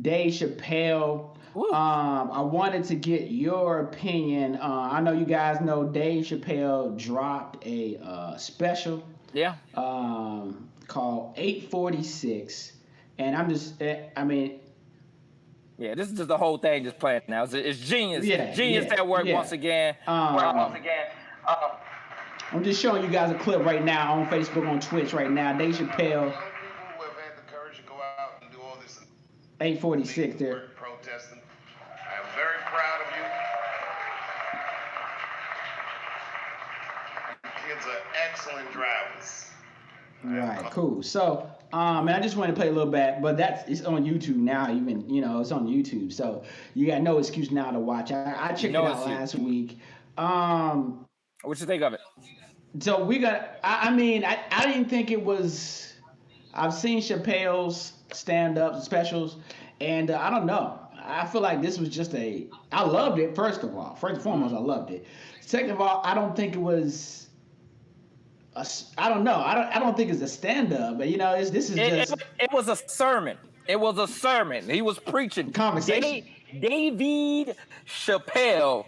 Dave Chappelle. I wanted to get your opinion. I know you guys know Dave Chappelle dropped a special Yeah. called 846, and I'm just, I mean, Yeah, this is just the whole thing just playing now. It's genius. yeah, Genius yeah, at work once yeah. again. Um, I'm just showing you guys a clip right now on Facebook, on Twitch right now. Dave Chappelle, A lot of people who have had the courage to go out and do all this 846 amazing there. work protesting. I am very proud of you. Kids are excellent drivers. Right, cool. So, and I just want to play a little bit, but it's on YouTube now. Even it's on YouTube, so you got no excuse now to watch. I checked it No out excuse. last week. Um, What you think of it? so we got. I mean, I didn't think it was. I've seen Chappelle's stand-up specials, and I don't know. I feel like this was just a. I loved it. First and foremost, I loved it. Second of all, I don't think it was. I don't know. I don't think it's a stand-up, but this is just It was a sermon. It was a sermon. He was preaching. conversation. David Chappelle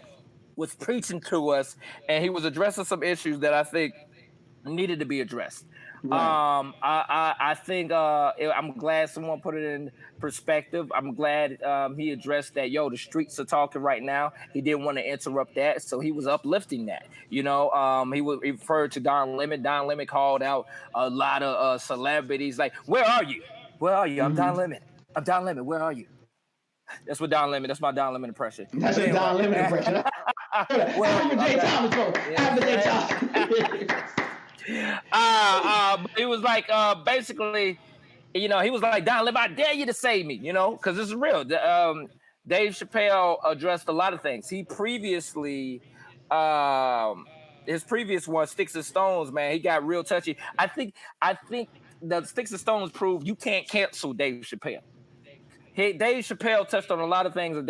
was preaching to us, and he was addressing some issues that I think needed to be addressed. Right. I think I'm glad someone put it in perspective. I'm glad he addressed that. Yo, the streets are talking right now. He didn't want to interrupt that, so he was uplifting that. He referred to Don Lemon. Don Lemon called out a lot of celebrities, like, "Where are you? Where are you? I'm Don Mm-hmm. Lemon. I'm Don Lemon. Where are you?" That's what Don Lemon. That's my Don Lemon impression. That's But a anyway, Don Lemon impression. well, Average day Thomas, bro. Average day Thomas. but it was like basically, he was like, "Don Lemon, I dare you to save me," because this is real. Dave Chappelle addressed a lot of things. He previously, his previous one, Sticks and Stones, man, he got real touchy. I think the Sticks and Stones proved you can't cancel Dave Chappelle. Dave Chappelle touched on a lot of things of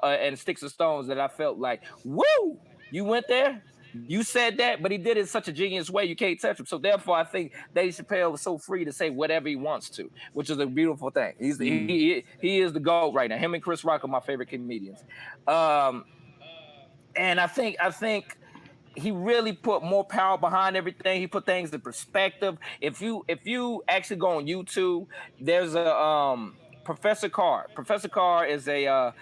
and Sticks and Stones that I felt like, woo, you went there, you said that, but he did it in such a genius way, you can't touch him. So therefore, I think Dave Chappelle was so free to say whatever he wants to, which is a beautiful thing. He is the GOAT right now. Him and Chris Rock are my favorite comedians. Um, and I think he really put more power behind everything. He put things in perspective. If you actually go on YouTube, there's a Professor Carr. Professor Carr is a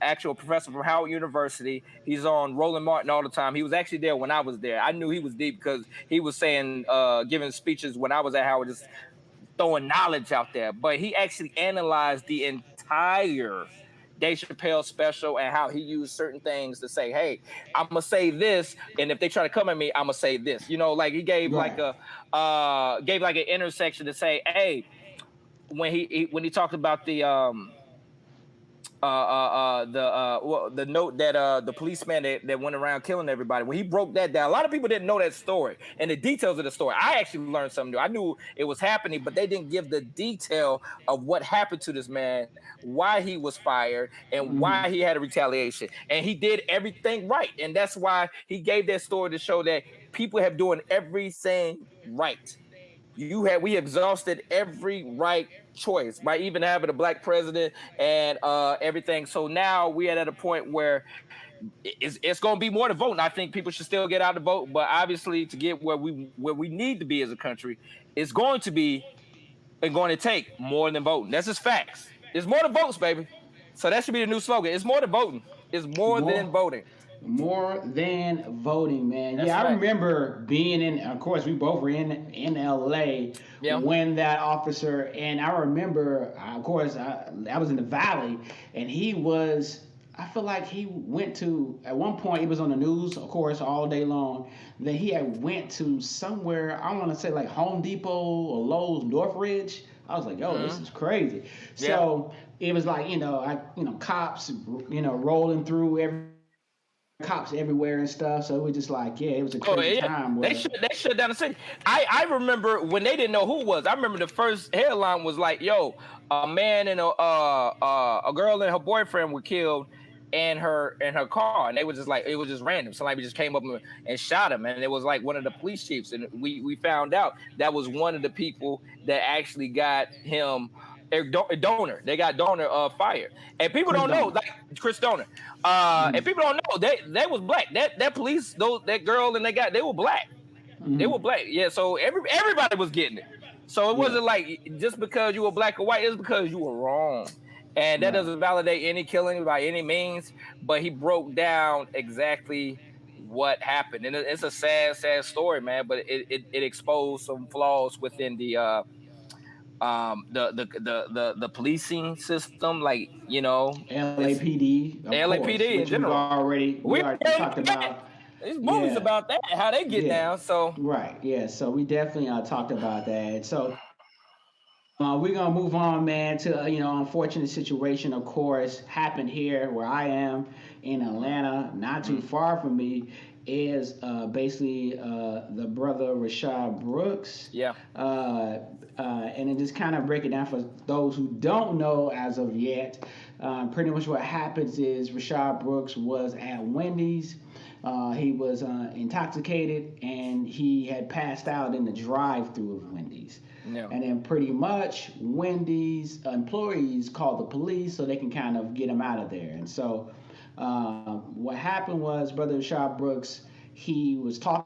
actual professor from Howard University. He's on Roland Martin all the time. He was actually there when I was there. I knew he was deep because he was saying, giving speeches when I was at Howard, just throwing knowledge out there. But he actually analyzed the entire Dave Chappelle special and how he used certain things to say, "Hey, I'm gonna say this, and if they try to come at me, I'm gonna say this." Like he gave like Right. an intersection to say, "Hey," when he talked about the note that the policeman that went around killing everybody. When he broke that down, a lot of people didn't know that story and the details of the story. I actually learned something new. I knew it was happening, but they didn't give the detail of what happened to this man, why he was fired, and why he had a retaliation. And he did everything right, and that's why he gave that story to show that people have doing everything right. We exhausted every right choice by even having a black president and everything. So now we are at a point where it's going to be more than voting. I think people should still get out to vote, but obviously to get where we need to be as a country, it's going to be and going to take more than voting. That's just facts. It's more than votes, baby. So that should be the new slogan. It's more than voting. It's more than More. voting. More than voting, man. That's Yeah, I facts. remember being in. Of course, we both were in LA Yeah. when that officer. And I remember, of course, I was in the Valley, and he was. I feel like he went to at one point. He was on the news, of course, all day long. Then he had went to somewhere. I want to say like Home Depot or Lowe's, Northridge. I was like, yo, this Mm-hmm. is crazy. Yeah. So it was like cops rolling through cops everywhere and stuff. So it was just like, yeah, it was a Oh crazy yeah, time they where, shut they shut down the city. I remember when they didn't know who it was. I remember the first headline was like, "Yo, a man and a girl and her boyfriend were killed in her car," and they was just like, it was just random. Somebody just came up and shot him, and it was like one of the police chiefs, and we found out that was one of the people that actually got him Donor. They got Donor fired, and people Chris don't know, Donner. like Chris Donor. And people don't know they was black. That police, that girl and they were black. They were black. Yeah, so everybody was getting it. So it wasn't like just because you were black or white, it's because you were wrong. And that doesn't validate any killing by any means, but he broke down exactly what happened. And it's a sad story, man, but it exposed some flaws within the policing system, like, LAPD, of course, LAPD in which general. we already talked about. These movies about that, how they get down. So right, yeah. So we definitely talked about that. So we're gonna move on, man, to unfortunate situation. Of course, happened here where I am in Atlanta, not too far from me. Is basically the brother Rashad Brooks. Yeah. And then just kind of break it down for those who don't know as of yet. Pretty much what happens is Rashad Brooks was at Wendy's. He was intoxicated and he had passed out in the drive-through of Wendy's. Yeah. And then pretty much Wendy's employees called the police so they can kind of get him out of there. And so what happened was Brother Rashad Brooks, he was talking,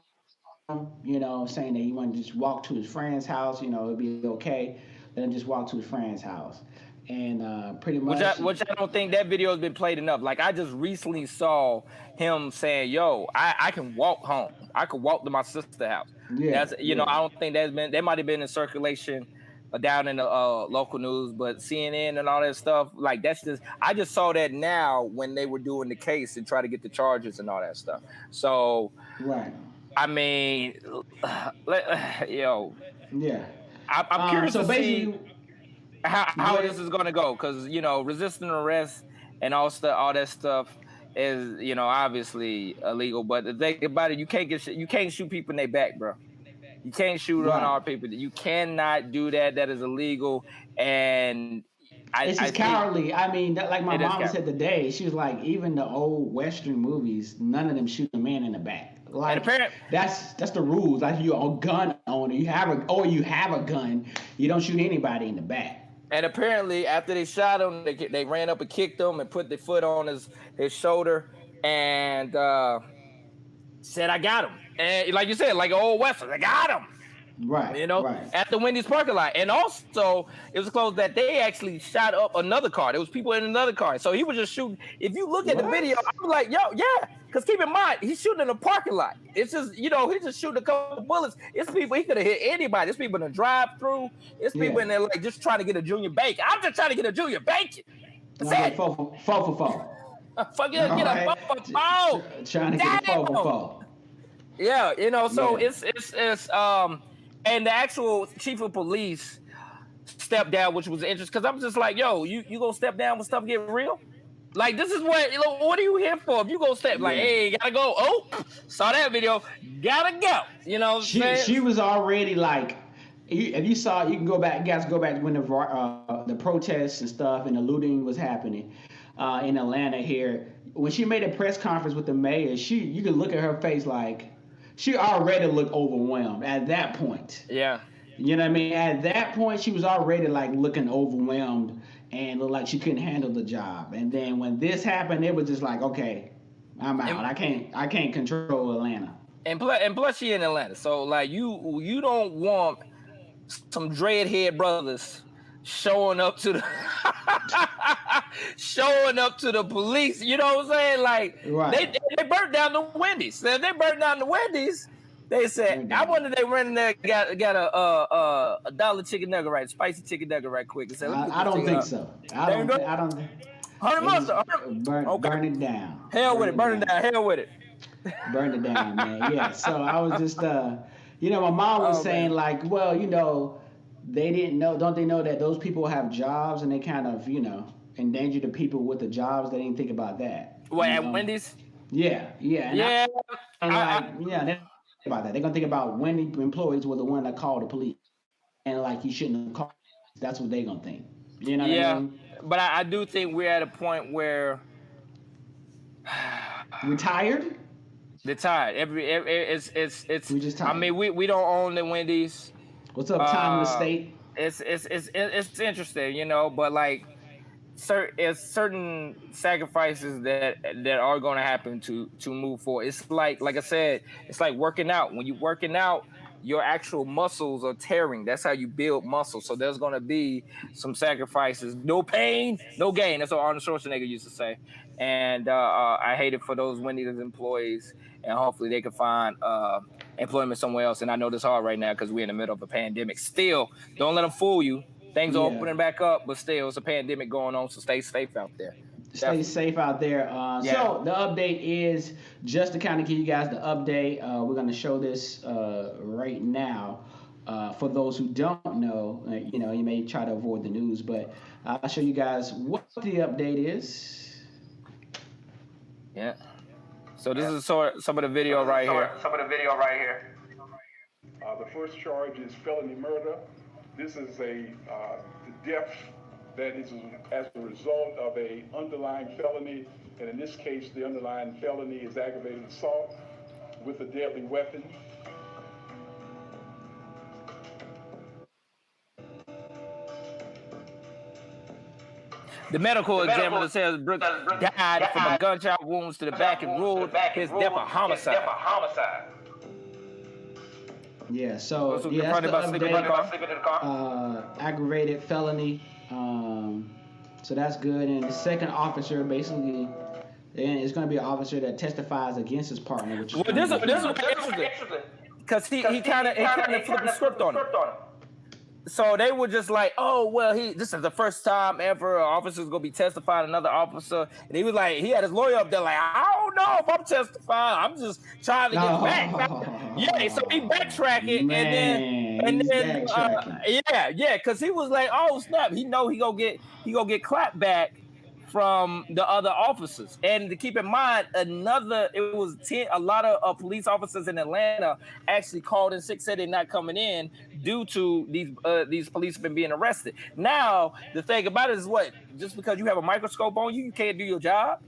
saying that he wanted to just walk to his friend's house, it'd be okay. Let him just walk to his friend's house. And pretty much... Which I don't think that video has been played enough. Like, I just recently saw him saying, yo, I can walk home. I could walk to my sister's house. Yeah, I don't think that might have been in circulation down in the local news, but CNN and all that stuff, like, I just saw that now when they were doing the case and try to get the charges and all that stuff. So, right. I mean, yo. Yeah. I'm curious so to see how this is going to go, because, resisting arrest and all that stuff is, obviously illegal. But the thing about it, you can't shoot people in their back, bro. You can't shoot on our people. You cannot do that. That is illegal. And it's just cowardly. I mean, like my mom said today, she was like, even the old Western movies, none of them shoot a man in the back. Like, that's the rules. Like, you're a gun owner, you have a gun, you don't shoot anybody in the back. And apparently, after they shot him, they ran up and kicked him and put their foot on his shoulder and said, "I got him." And like you said, like an old Western, I got him. Right. Right. At the Wendy's parking lot. And also, it was close that they actually shot up another car. There was people in another car. So he was just shooting. If you look at the video, I was like, yo, yeah. Because keep in mind, he's shooting in a parking lot. It's just, he's just shooting a couple bullets. It's people, he could have hit anybody. It's people in the drive-through. It's people in there, like, just trying to get a junior bacon. I'm just trying to get a junior bacon. That's it. Four for four. Fuck it, get a 4 for 4. Trying to get a 4 for 4. Yeah, so it's and the actual chief of police stepped down, which was interesting, because I'm just like, yo, you gonna step down when stuff get real? Like, this is what are you here for? If you gonna step, like, hey, gotta go. Oh, saw that video, gotta go. She was already like, if you saw, you can go back, guys, go back to when the protests and stuff and the looting was happening in Atlanta here. When she made a press conference with the mayor, you could look at her face like, she already looked overwhelmed at that point. Yeah. You know what I mean? At that point, she was already like looking overwhelmed and looked like she couldn't handle the job. And then when this happened, it was just like, okay, I'm out. I can't control Atlanta. And plus, she in Atlanta, so like you don't want some dreadhead brothers showing up to the police. You know what I'm saying? Like, they burnt down the Wendy's. So if they burnt down the Wendy's, they said, I wonder they ran in there, got a $1 chicken nugget right, spicy chicken nugget right quick. And said, I don't think so. I don't. Burn it down. Hell with it. Burn it down. Hell with it. Burn it down, man. Yeah. So I was just, my mom was saying, like, well, they didn't know. Don't they know that those people have jobs and they kind of, endanger the people with the jobs? They didn't think about that. What, at Wendy's? Yeah. Yeah. They think about that. They're gonna think about when the employees were the one that called the police, and like you shouldn't have called. That's what they're gonna think. You know what I mean? But I do think we're at a point where retired. They're tired. It's. We just tired. I mean, we don't own the Wendy's. What's up, time of the state? it's interesting, you know, but like certain sacrifices that are going to happen to move forward. It's like I said, it's like working out. When you're working out, your actual muscles are tearing. That's how you build muscle. So there's going to be some sacrifices. No pain, no gain. That's what Arnold Schwarzenegger used to say. And I hate it for those Wendy's employees. And hopefully they can find employment somewhere else. And I know this hard right now because we're in the middle of a pandemic. Still, don't let them fool you. Things are opening back up, but still, it's a pandemic going on, so stay safe out there. Stay safe out there. So the update is just to kind of give you guys the update. We're going to show this right now. For those who don't know, you know, you may try to avoid the news, but I'll show you guys what the update is. Yeah. So this is some of the video right here. The first charge is felony murder. This is the death that is as a result of a underlying felony, and in this case, the underlying felony is aggravated assault with a deadly weapon. The medical examiner says Brooks died from a gunshot wounds to the back and ruled his death a homicide. Yeah, so that's the update. Aggravated felony. So that's good. And the second officer basically, and it's going to be an officer that testifies against his partner. Which this is interesting because he kind of flipped the script on him. So they were just like, oh, well, this is the first time ever an officer's going to be testifying another officer. And he was like, he had his lawyer up there like, I don't know if I'm testifying. I'm just trying to get back. Yeah, so he backtracking. And then because he was like, oh, snap. He know he gonna get clapped back from the other officers. And to keep in mind, a lot of police officers in Atlanta actually called in sick, said they're not coming in due to these policemen being arrested. Now, the thing about it is what? Just because you have a microscope on you, you can't do your job?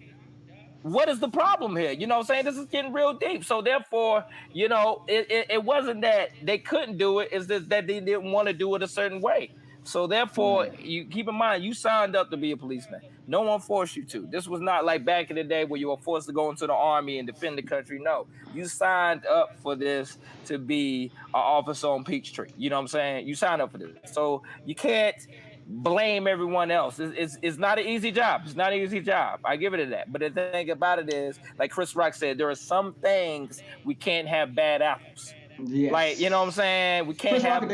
What is the problem here? You know what I'm saying? This is getting real deep. So therefore, you know, it wasn't that they couldn't do it, it's just that they didn't want to do it a certain way. So therefore, you keep in mind, you signed up to be a policeman. No one forced you to. This was not like back in the day where you were forced to go into the army and defend the country. No, you signed up for this to be an officer on Peachtree. You know what I'm saying? You signed up for this. So you can't blame everyone else. It's not an easy job. It's not an easy job. I give it to that. But the thing about it is, like Chris Rock said, there are some things we can't have bad apples. Yes. Like, you know what I'm saying? We can't have.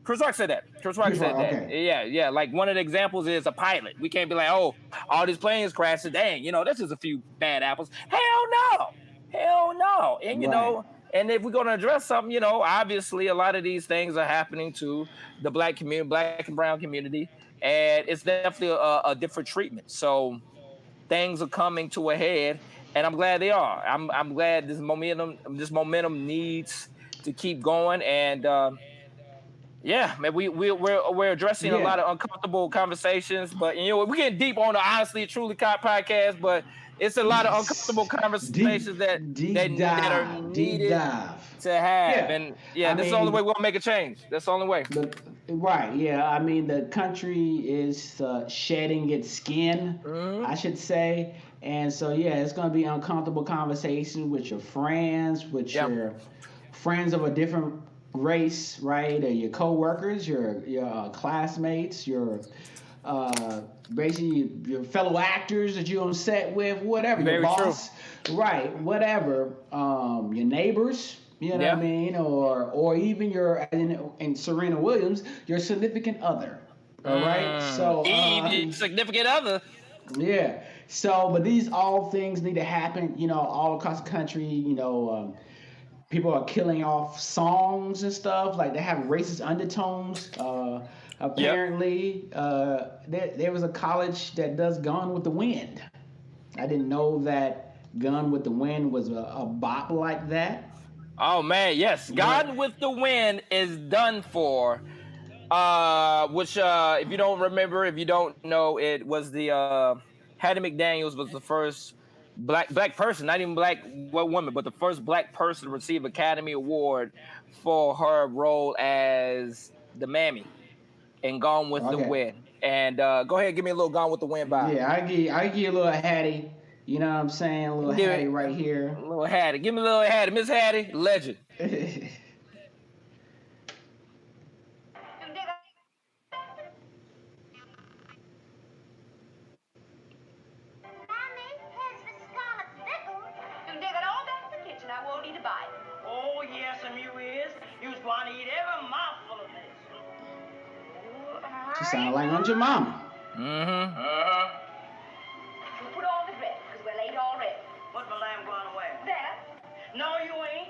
Chris Rock said that. Chris Rock said that. Okay. Yeah. Like one of the examples is a pilot. We can't be like, oh, all these planes crashed. Dang, you know, this is a few bad apples. Hell no. And you know, and if we're going to address something, you know, obviously a lot of these things are happening to the black community, black and brown community, and it's definitely a different treatment. So things are coming to a head, and I'm glad they are. I'm glad this momentum needs to keep going, and yeah, man, we're addressing a lot of uncomfortable conversations, but you know, we're getting deep on the Honestly Truly podcast, but it's a lot of uncomfortable conversations that are needed to have. And this is the only way we'll make a change. That's the only way. I mean, the country is shedding its skin, I should say. And so, it's going to be uncomfortable conversation with your friends, with your friends of a different race, right? Your co-workers, your classmates, your basically your fellow actors that you're on set with, whatever. Very your boss, true. Right? Whatever. Your neighbors, you know what I mean, or even your and Serena Williams, your significant other. All right. So significant other. Yeah. So, but these all things need to happen, you know, all across the country. You know, people are killing off songs and stuff, like they have racist undertones. Apparently, there was a college that does Gone with the Wind. I didn't know that Gone with the Wind was a bop like that. Oh man, yes, Gone with the Wind is done for. Which, if you don't remember, if you don't know, it was the Hattie McDaniels was the first black person, not even black woman, but the first black person to receive Academy Award for her role as the Mammy and Gone with the Wind. And go ahead, give me a little Gone with the Wind vibe. Yeah, I give you a little Hattie. You know what I'm saying? A little Hattie right here. A little Hattie. Give me a little Hattie. Miss Hattie, legend. Oh, yes, and you is. You was going to eat every mouthful of this. She sounded like Aunt Jemima. Mm-hmm. You put on the dress, because we're late already. What's my lamb going to wear? That. No, you ain't.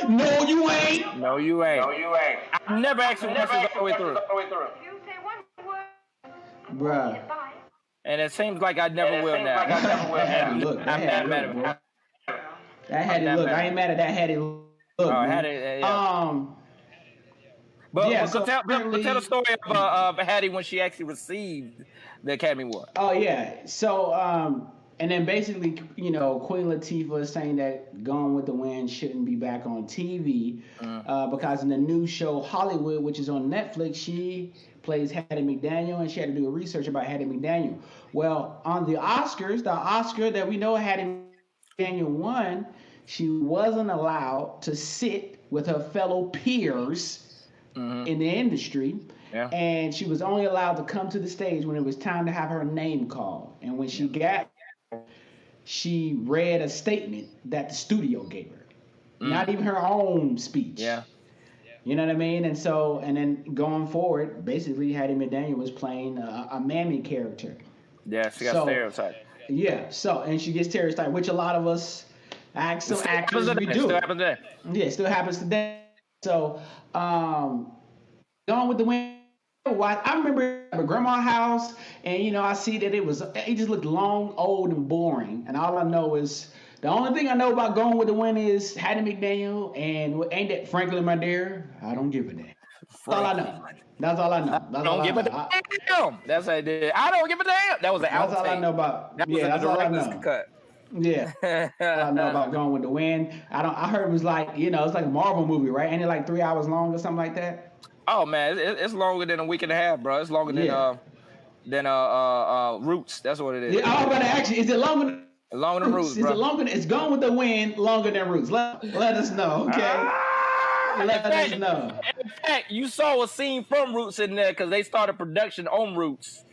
No, you ain't. No, you ain't. No, you ain't. I never actually questions all the way through. You say one word. Bruh. And it seems like I never will now. Look, that I'm Hattie mad look, at boy. That Hattie look. I ain't mad at that Hattie look. Hattie, yeah. But tell the story of Hattie when she actually received the Academy Award. Oh yeah. So and then basically, you know, Queen Latifah is saying that Gone with the Wind shouldn't be back on TV because in the new show Hollywood, which is on Netflix, she plays Hattie McDaniel, and she had to do a research about Hattie McDaniel. Well, on the Oscars, the Oscar that we know Hattie McDaniel won, she wasn't allowed to sit with her fellow peers in the industry. Yeah. And she was only allowed to come to the stage when it was time to have her name called. And when she got, she read a statement that the studio gave her, not even her own speech. Yeah. You know what I mean? And so, and then going forward, basically Hattie McDaniel was playing a mammy character. Yeah, she got stereotyped. Yeah, so, and she gets stereotyped, which a lot of us, actors, we do. Still happens today. Yeah, it still happens today. So, Gone with the Wind. I remember at my grandma's house, and you know, I see that it just looked long, old, and boring. And all I know is the only thing I know about Gone with the Wind is Hattie McDaniel and ain't that Franklin, my dear? I don't give a damn. That's all I know. That's all I know. I don't give a damn. That's how I did. I don't give a damn. That was an outtake. That's all I know about. That was that's all I know. Cut. Yeah, I know about Gone with the Wind. I heard it was like, you know, it's like a Marvel movie, right? Ain't it like 3 hours long or something like that? Oh man, it's longer than a week and a half, bro. It's longer than Roots. That's what it is. Yeah, I was about to ask you, is it longer than Roots, bro? Is it longer? It's Gone with the Wind longer than Roots. Let us know, okay? Let us know. In fact, you saw a scene from Roots in there because they started production on Roots.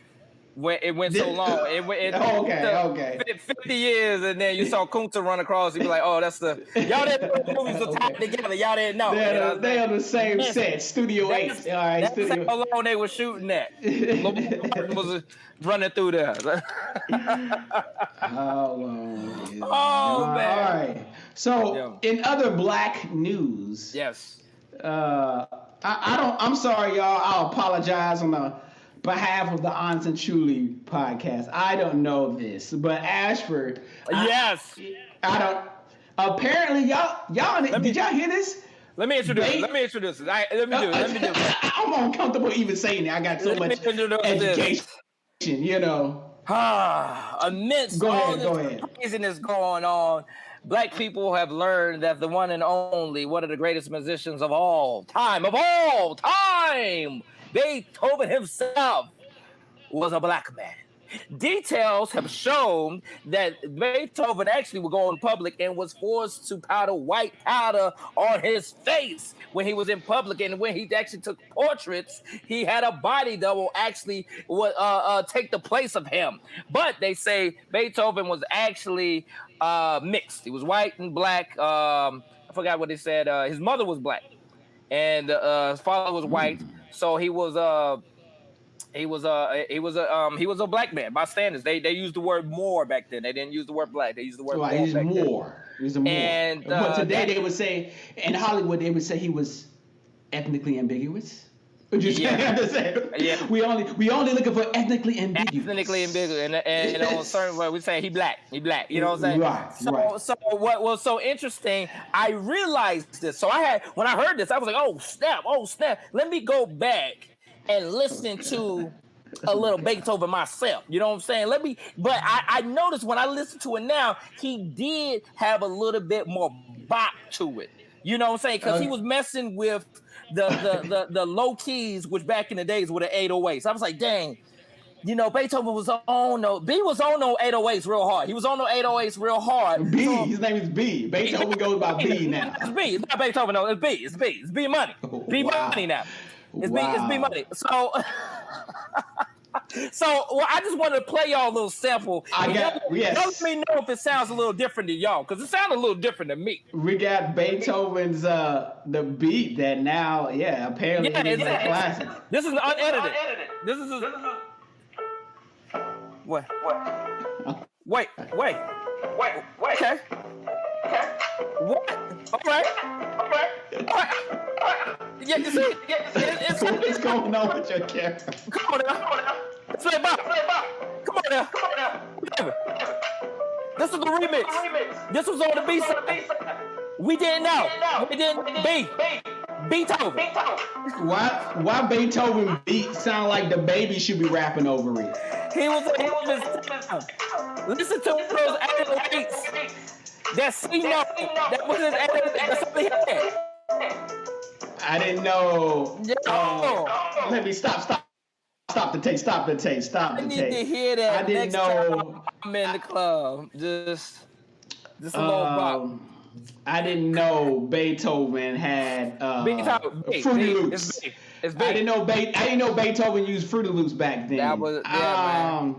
When it went so long, okay. 50 years, and then you saw Kunta run across. You'd be like, "Oh, that's the y'all didn't know the movies were tied together. Y'all didn't know." They on the same set, Studio 8. All right, that's how long they were shooting that. was running through there. How long? Man! All right. So, in other black news, yes. I'm sorry, y'all. I'll apologize on the behalf of the Honest and Truly podcast. I don't know this, but Ashford. Yes. I don't. Apparently, y'all. Did y'all hear this? Let me introduce it. Let me do it. I'm uncomfortable even saying it. I got so much education, you know. Amidst all this craziness going on, black people have learned that the one and only, one of the greatest musicians of all time, Beethoven himself, was a black man. Details have shown that Beethoven actually would go in public and was forced to powder white powder on his face when he was in public, and when he actually took portraits, he had a body double actually take the place of him. But they say Beethoven was actually mixed. He was white and black. I forgot what they said. His mother was black, and his father was white. So he was a black man by standards. They used the word more back then. They didn't use the word black. They used the word more. He's more. And but today they would say in Hollywood they would say he was ethnically ambiguous. Would you say? Yeah. We only looking for ethnically ambiguous. Ethnically ambiguous, and on certain way we say he black. You know what I'm saying? Right. So what was so interesting? I realized this. So when I heard this, I was like, oh snap! Let me go back and listen to a little Beethoven myself. You know what I'm saying? But I noticed when I listened to it now, he did have a little bit more bop to it. You know what I'm saying? Because he was messing with the low keys, which back in the days were the 808s. I was like, dang, you know, Beethoven was on B was on those 808s real hard. He was on those 808s real hard. B, So, his name is B. Beethoven goes by B now. It's B. It's not Beethoven, no. It's B. It's B. It's B Money. B Money now. It's B Money. So, well, I just wanted to play y'all a little sample. Y'all let me know if it sounds a little different to y'all, because it sounded a little different to me. We got Beethoven's the beat that now, apparently it's a classic. This is unedited. This is what? Wait. Okay. What? All right. Yeah, you see? What's going on with your camera? Come on now. Play it back. Come on now. Whatever. This is the remix. This was on the B side. We didn't know. We didn't Beethoven. Why Beethoven beat sound like the baby should be rapping over it? He was listen to those 808s. That C note. That was his 808. That's all he had. I didn't know. Let me stop the tape. I need to hear that. I didn't know. I'm in the club. Just a little bop. I didn't know Beethoven had Fruity Loops. It's I didn't know Beethoven used Fruity Loops back then. That was man.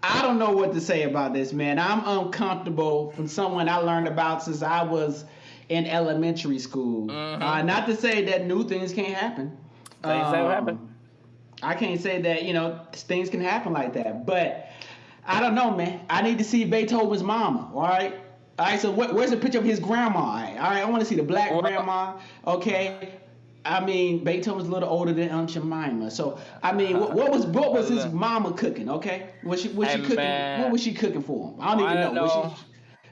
I don't know what to say about this, man. I'm uncomfortable from someone I learned about since I was in elementary school. Mm-hmm. Not to say that new things can't happen. I can't say that, things can happen like that. But I don't know, man. I need to see Beethoven's mama, all right? All right, so where's the picture of his grandma? All right, I want to see the black grandma, okay? I mean, Beethoven's a little older than Aunt Jemima. So, I mean, what was his mama cooking, okay? Was she cooking? Man. What was she cooking for him? I don't even know.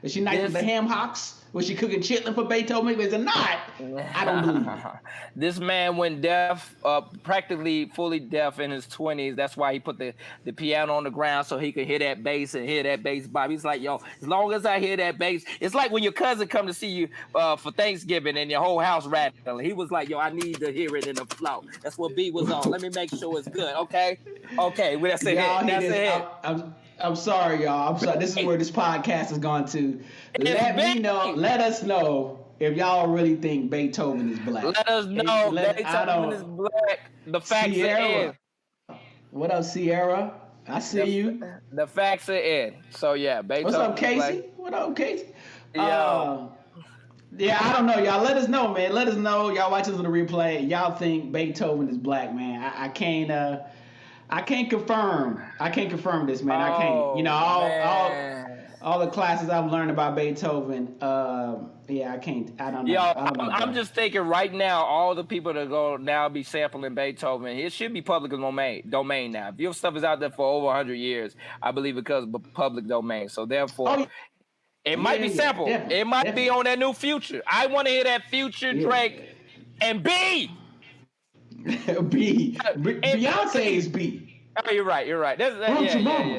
Was she nice with the ham hocks? Was she cooking chitlin for Beethoven? Was it not? I don't believe it. This man went deaf, practically fully deaf in his 20s. That's why he put the piano on the ground so he could hear that bass and hear that bass bop. He's like, yo, as long as I hear that bass, it's like when your cousin come to see you for Thanksgiving and your whole house rattling. He was like, yo, I need to hear it in the flout. That's what B was on. Let me make sure it's good, okay? Okay, well, that's it. I'm sorry, y'all. I'm sorry. This is where this podcast has gone to. Let us know if y'all really think Beethoven is black. Let us know Beethoven is black. The facts are in. What up, Sierra? I see you. The facts are in. So yeah, Beethoven. What's up, Casey? What up, Casey? Yo. I don't know, y'all. Let us know, man. Let us know. Y'all watch this on the replay. Y'all think Beethoven is black, man. I can't confirm. I can't confirm this, man. I can't. All the classes I've learned about Beethoven. I can't. I don't know. Yo, I don't know I'm just thinking right now, all the people that go now be sampling Beethoven, it should be public domain now. If your stuff is out there for over 100 years, I believe because of public domain. So therefore, it might be sampled. It might be on that new Future. I want to hear that Future, Drake, and B. Beyonce is B. Oh, you're right. Aunt your mama.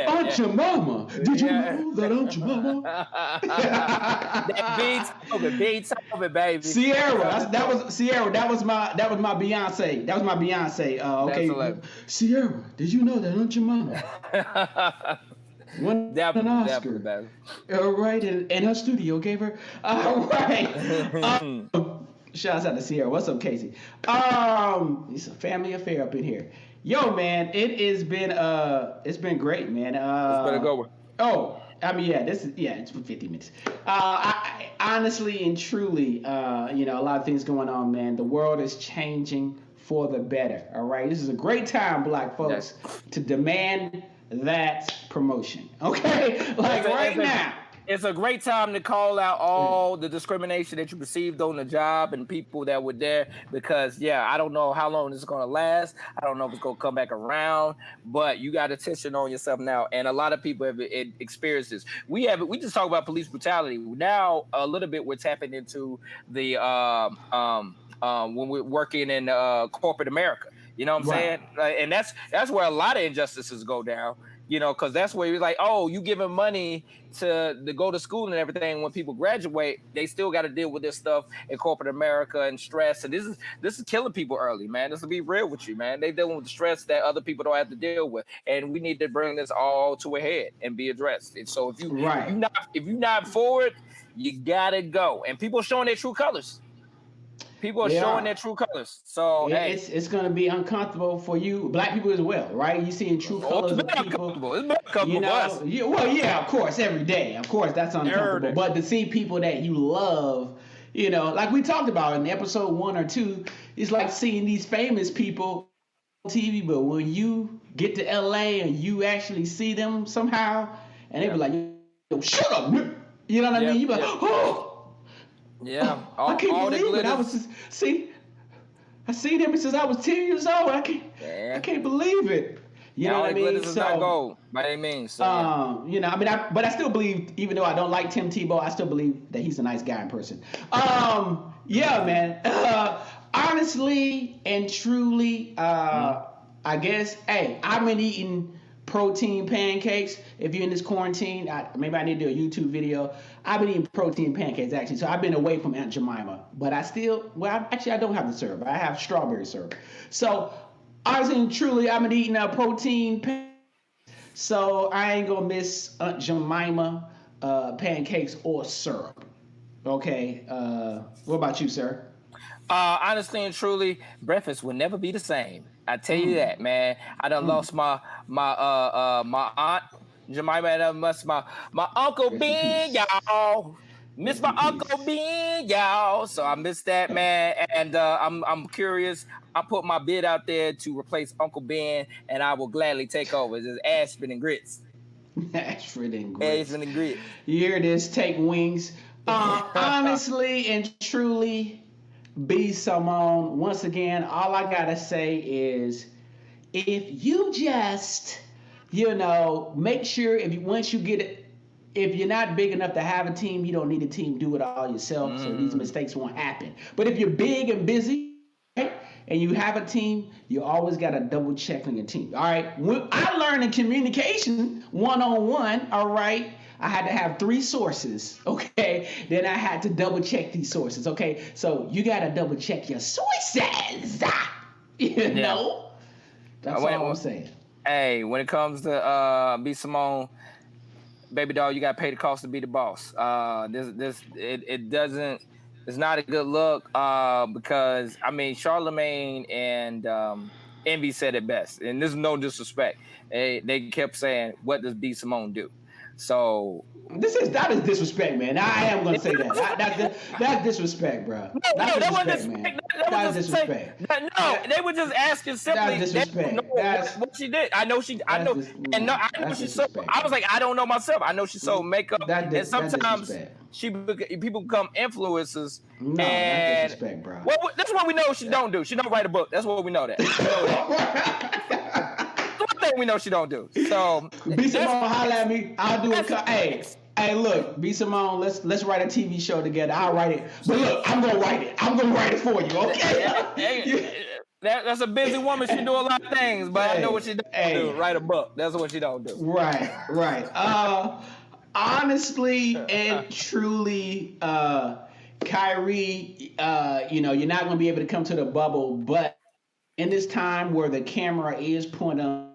Aunt your mama. Did you know that Aunt your mama? That beats over, baby. Sierra. That was Sierra. That was my Beyonce. Okay. Sierra, did you know that Aunt your mama? Won an Oscar. Baby. All right, and her studio gave her. All right. Shouts out to Sierra. What's up, Casey? It's a family affair up in here. Yo, man, it's been great, man. It's been a good one. It's for 50 minutes. I honestly and truly, a lot of things going on, man. The world is changing for the better. All right, this is a great time, black folks, to demand that promotion. Okay, now. It's a great time to call out all the discrimination that you received on the job and people that were there because, I don't know how long this is going to last. I don't know if it's going to come back around, but you got attention on yourself now. And a lot of people have experienced this. We just talk about police brutality. Now, a little bit, we're tapping into the when we're working in corporate America. You know what I'm saying? And that's where a lot of injustices go down. you know, because that's where you're like, oh, you giving money to go to school and everything. When people graduate, they still got to deal with this stuff in corporate America and stress. And this is killing people early, man. This will be real with you, man. They dealing with the stress that other people don't have to deal with, and we need to bring this all to a head and be addressed. And so if you're not for it, you gotta go. And people are showing their true colors. People are showing their true colors. So it's going to be uncomfortable for you, black people as well, right? You seeing true colors of people. It's been uncomfortable for us. Of course, every day. Of course, that's uncomfortable. But to see people that you love, you know, like we talked about in episode 1 or 2, it's like seeing these famous people on TV, but when you get to LA and you actually see them somehow, and they be like, yo, shut up, you know what I mean? You be like, oh. Yeah, I can't believe it. I was just I seen him since I was 10 years old. I can't believe it. You know what I mean? So, not gold by any means. So, you know, I mean, but I still believe, even though I don't like Tim Tebow, I still believe that he's a nice guy in person. Yeah, man. Honestly and truly, I guess, hey, I've been eating protein pancakes. If you're in this quarantine, maybe I need to do a YouTube video. I've been eating protein pancakes, actually. So I've been away from Aunt Jemima. But I don't have the syrup. I have strawberry syrup. So, honestly and truly, I've been eating protein pancakes. So I ain't going to miss Aunt Jemima pancakes or syrup. Okay. What about you, sir? Honestly and truly, breakfast will never be the same. I tell you that, man. I done lost my aunt Jemima, and I miss my Uncle Ben, y'all. Miss my Uncle Ben, y'all. So I miss that, man. And I'm curious. I put my bid out there to replace Uncle Ben, and I will gladly take over. It's Ashford and Grits. Ashford and Grits. Ashford and Grits. You hear this? Take wings. Honestly and truly, B Simone, once again, all I gotta say is, if you just, you know, make sure once you get it, if you're not big enough to have a team, you don't need a team. Do it all yourself, so these mistakes won't happen. But if you're big and busy, right, and you have a team, you always gotta double check on your team. All right. When I learned in communication 101, all right, I had to have 3 sources, okay? Then I had to double check these sources, okay? So you got to double check your sources, you know? That's all I'm saying. Hey, when it comes to B Simone, baby doll, you got to pay the cost to be the boss. It's not a good look because, I mean, Charlemagne and Envy said it best, and this is no disrespect. They kept saying, what does B Simone do? So that is disrespect, man. I am gonna say that. That's disrespect, bro. No, that wasn't disrespect. That was disrespect. No, they were just asking simply. That's disrespect. What she did. I know she's so. I was like, I don't know myself. I know she sold makeup, and sometimes people become influencers. No, that's disrespect, bro. Well, that's what we know she don't do. She don't write a book. That's what we know that. We know she don't do. So B Simone, holla at me. I'll do it. Hey, look, B Simone, let's write a TV show together. I'll write it. But look, I'm gonna write it. I'm gonna write it for you, okay? That's a busy woman. She do a lot of things, but I know what she don't do. Write a book. That's what she don't do. Right. Honestly and truly, Kyrie, you know, you're not gonna be able to come to the bubble, but in this time where the camera is pointed on,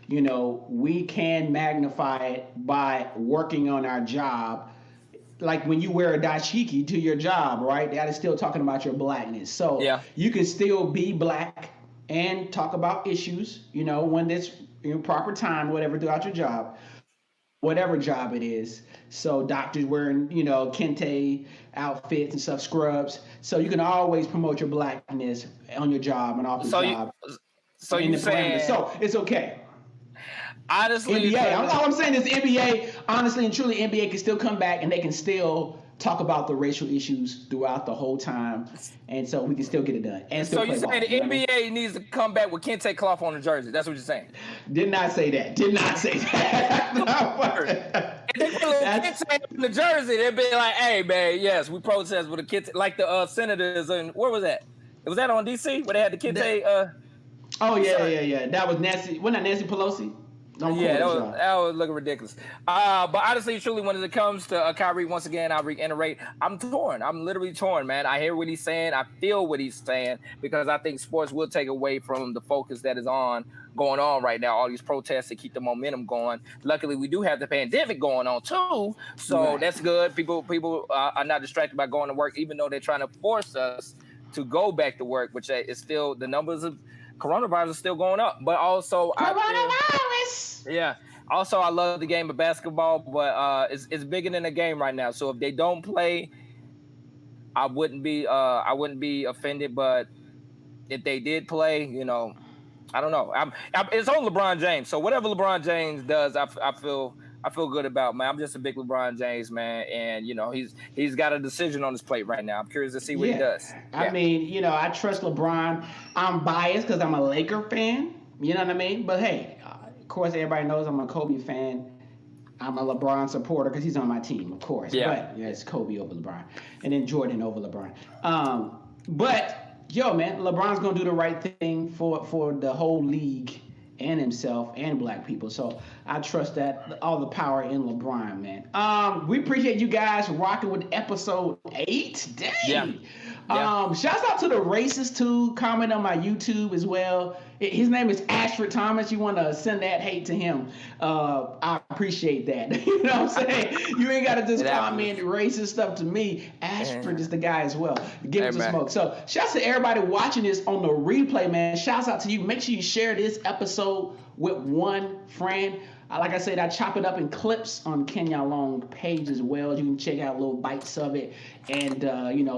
you know, we can magnify it by working on our job. Like when you wear a dashiki to your job, right? That is still talking about your blackness. So you can still be black and talk about issues, you know, when it's in proper time, whatever, throughout your job, whatever job it is. So doctors wearing, you know, kente outfits and stuff, scrubs. So you can always promote your blackness on your job and off the job. So you saying? So it's okay. Honestly, NBA. All I'm saying is NBA. Honestly and truly, NBA can still come back and they can still talk about the racial issues throughout the whole time, and so we can still get it done. And still so you're saying the NBA needs to come back with kente cloth on the jersey? That's what you're saying? Did not say that. If they put a little kente on the jersey, they'd be like, "Hey, man, yes, we protest with a kente," like the senators. And where was that? Was that on DC where they had the kente? Oh yeah. That was Nancy. Wasn't that Nancy Pelosi? Don't Yeah, quote us, y'all. that was looking ridiculous. But honestly, truly, when it comes to Kyrie, once again, I reiterate, I'm torn. I'm literally torn, man. I hear what he's saying. I feel what he's saying because I think sports will take away from the focus that is going on right now. All these protests to keep the momentum going. Luckily, we do have the pandemic going on too, so that's good. People are not distracted by going to work, even though they're trying to force us to go back to work, which is still the numbers of coronavirus are still going up. But also, yeah. Also, I love the game of basketball, but it's bigger than a game right now. So if they don't play, I wouldn't be offended. But if they did play, I don't know. It's on LeBron James. So whatever LeBron James does, I feel good about, man. I'm just a big LeBron James man, and he's got a decision on his plate right now. I'm curious to see what he does. I mean, I trust LeBron. I'm biased because I'm a Laker fan. You know what I mean? But hey, of course, everybody knows I'm a Kobe fan. I'm a LeBron supporter because he's on my team, of course. Yeah. But it's Kobe over LeBron, and then Jordan over LeBron. But yo, man, LeBron's gonna do the right thing for the whole league and himself and black people. So I trust that, all the power in LeBron, man. We appreciate you guys rocking with episode 8. Dang. Yeah. Shouts out to the racist too. Comment on my YouTube as well. His name is Ashford Thomas. You want to send that hate to him. I appreciate that. You know what I'm saying? You ain't got to just comment racist stuff to me. Ashford is the guy as well. Give it some smoke. So shouts to everybody watching this on the replay, man. Shouts out to you. Make sure you share this episode with one friend. Like I said, I chop it up in clips on Kenya Long page as well. You can check out little bites of it, and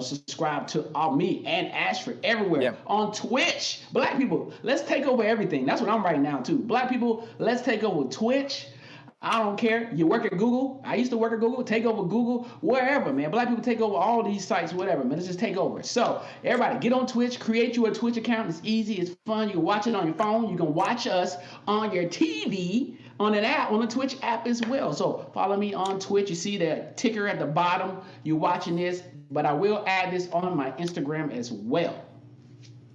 subscribe to me and Ashford everywhere on Twitch. Black people, let's take over everything. That's what I'm right now too. Black people, let's take over Twitch. I don't care. You work at Google. I used to work at Google. Take over Google, wherever, man. Black people take over all these sites, whatever, man. Let's just take over. So, everybody, get on Twitch. Create you a Twitch account. It's easy. It's fun. You can watch it on your phone. You can watch us on your TV, on an app, on the Twitch app as well. So, follow me on Twitch. You see the ticker at the bottom. You're watching this. But I will add this on my Instagram as well.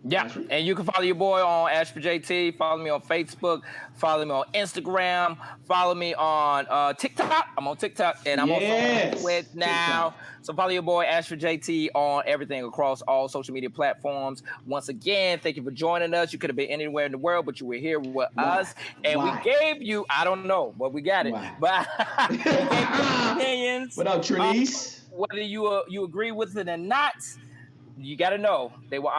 Yeah, and you can follow your boy on AshfordJT. Follow me on Facebook. Follow me on Instagram. Follow me on TikTok. I'm on TikTok, and I'm also on Twitch now. TikTok. So follow your boy AshfordJT on everything across all social media platforms. Once again, thank you for joining us. You could have been anywhere in the world, but you were here with us, and we gave you, I don't know, but we got it. But we gave you opinions. What up, Trinice? Whether you agree with it or not, you got to know they were